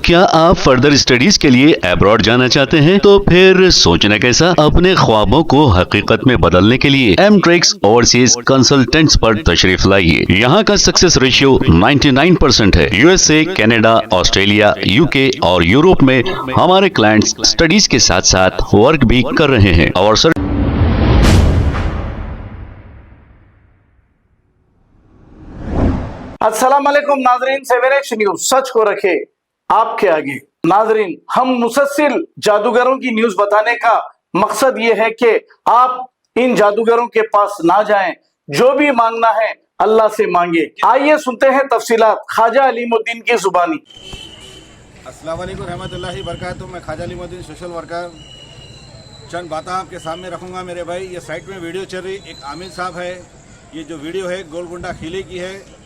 क्या आप further studies के लिए अब्रॉड जाना चाहते हैं? तो फिर सोचना कैसा, अपने ख्वाबों को हकीकत में बदलने के लिए एमट्रिक्स ओवरसीज कंसल्टेंट्स पर तशरीफ लाइए। यहाँ का सक्सेस रेशियो 99% है। यूएसए, कनाडा, ऑस्ट्रेलिया, यूके और यूरोप में हमारे क्लाइंट्स स्टडीज के साथ साथ वर्क भी कर रहे हैं और सर अस्सलाम वालेकुम नाजरीन, 7H न्यूज सच को रखे आपके आगे। नाजरीन, हम मुसलसल जादूगरों की न्यूज बताने का मकसद ये है कि आप इन जादूगरों के पास ना जाएं। जो भी मांगना है अल्लाह से मांगे। आइए सुनते हैं तफसीलात ख्वाजा अलीमुद्दीन की जुबानी। अस्सलाम वालेकुम रहमतुल्लाहि बरकातुहू। मैं ख्वाजा अलीमुद्दीन सोशल वर्कर चंद बातें आपके सामने रखूंगा मेरे भाई। ये साइट में वीडियो चल रही, एक आमिर साहब है। ये जो वीडियो है गोलकुंडा किले की है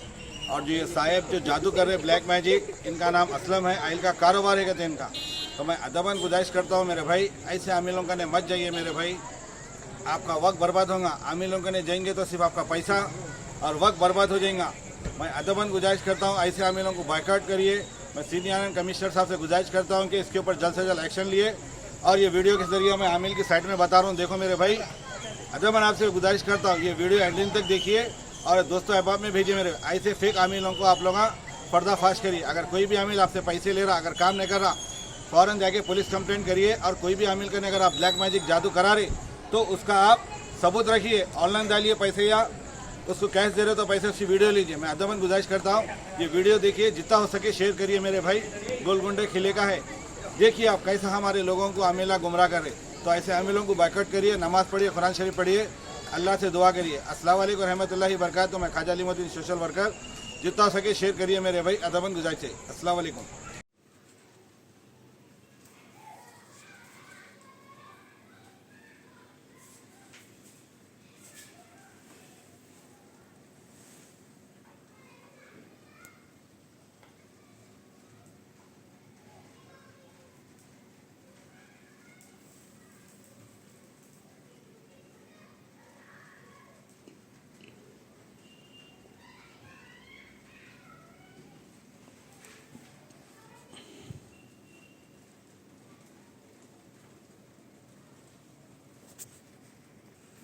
और जो ये साहब जो जादू कर रहे ब्लैक मैजिक, इनका नाम असलम है। आइल का कारोबार है कहते हैं इनका। तो मैं अदबन गुजारिश करता हूँ मेरे भाई, ऐसे आमिलों का ने मत जाइए मेरे भाई, आपका वक्त बर्बाद होगा। आमिलों का ने जाएंगे तो सिर्फ आपका पैसा और वक्त बर्बाद हो जाएगा। मैं अदबन गुजारिश करता हूँ ऐसे आमिलों को बायकॉट करिए। मैं सीनियर कमिश्नर साहब से गुजारिश करता हूँ कि इसके ऊपर जल्द से जल्द एक्शन लिए। और ये वीडियो के जरिए मैं आमिल की साइट में बता रहा हूँ। देखो मेरे भाई, अदबन आपसे गुजारिश करता हूँ ये वीडियो एंडिंग तक देखिए और दोस्तों अहबाब में भेजिए। मेरे ऐसे फेक आमिलों को आप लोग पर्दाफाश करिए। अगर कोई भी आमिल आपसे पैसे ले रहा, अगर काम नहीं कर रहा, फ़ौरन जाके पुलिस कंप्लेंट करिए। और कोई भी आमिल करने अगर आप ब्लैक मैजिक जादू करा रहे तो उसका आप सबूत रखिए। ऑनलाइन डालिए पैसे या उसको कैश दे रहे तो पैसे उसकी वीडियो लीजिए। मैं अदबन गुजारिश करता हूँ ये वीडियो देखिए, जितना हो सके शेयर करिए मेरे भाई। गोलकुंडे किले का है, देखिए आप कैसा हमारे लोगों को आमिला गुमराह कर रहे। तो ऐसे आमिलों को बायकॉट करिए, नमाज़ पढ़िए, कुरान शरीफ पढ़िए, अल्लाह से दुआ करिए। अस्सलाम वालेकुम रहमतुल्लाहि बरकातुहू। मैं ख्वाजा अलीमुद्दीन सोशल वर्कर, जितना हो सके शेयर करिए मेरे भाई, अदबन गुजारिश है। अस्सलाम वालेकुम।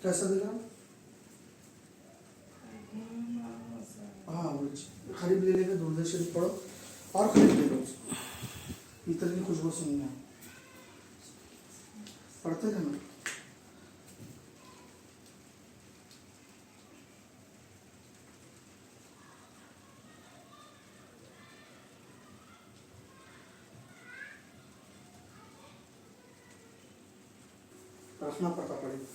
कैसा दिला? हाँ, खरीद ले लेकर दूरदर्शन शरीफ पढ़ो और खरीद ले लो। इतर की खुशबू सुनना पढ़ते थे ना। रखना पड़ता पड़ेगा।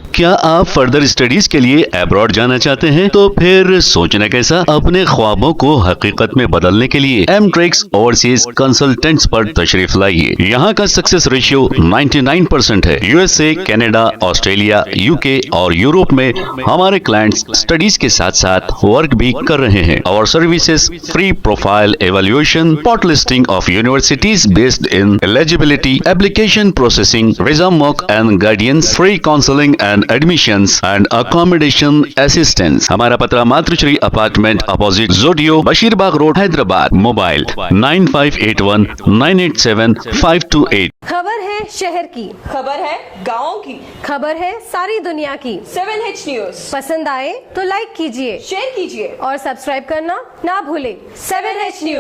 क्या आप फर्दर स्टडीज के लिए अब्रॉड जाना चाहते हैं? तो फिर सोचना कैसा, अपने ख्वाबों को हकीकत में बदलने के लिए एमट्रिक्स ओवरसीज कंसल्टेंट्स पर तशरीफ लाइए। यहाँ का सक्सेस रेशियो 99% है। यूएसए, कनाडा, ऑस्ट्रेलिया, यूके और यूरोप में हमारे क्लाइंट्स स्टडीज के साथ साथ वर्क भी कर रहे हैं और services free profile evaluation, spot listing of universities based in eligibility, application processing, visa mock and guidance, free counselling and admissions and accommodation assistance. हमारा पता मातृश्री अपार्टमेंट अपोजिट जोडियो, बशीरबाग रोड, हैदराबाद। मोबाइल 9581987528। खबर है शहर की, खबर है गाँव की, खबर है सारी दुनिया की। 7H न्यूज पसंद आए तो लाइक कीजिए, शेयर कीजिए और सब्सक्राइब करना ना भूले। 7H news.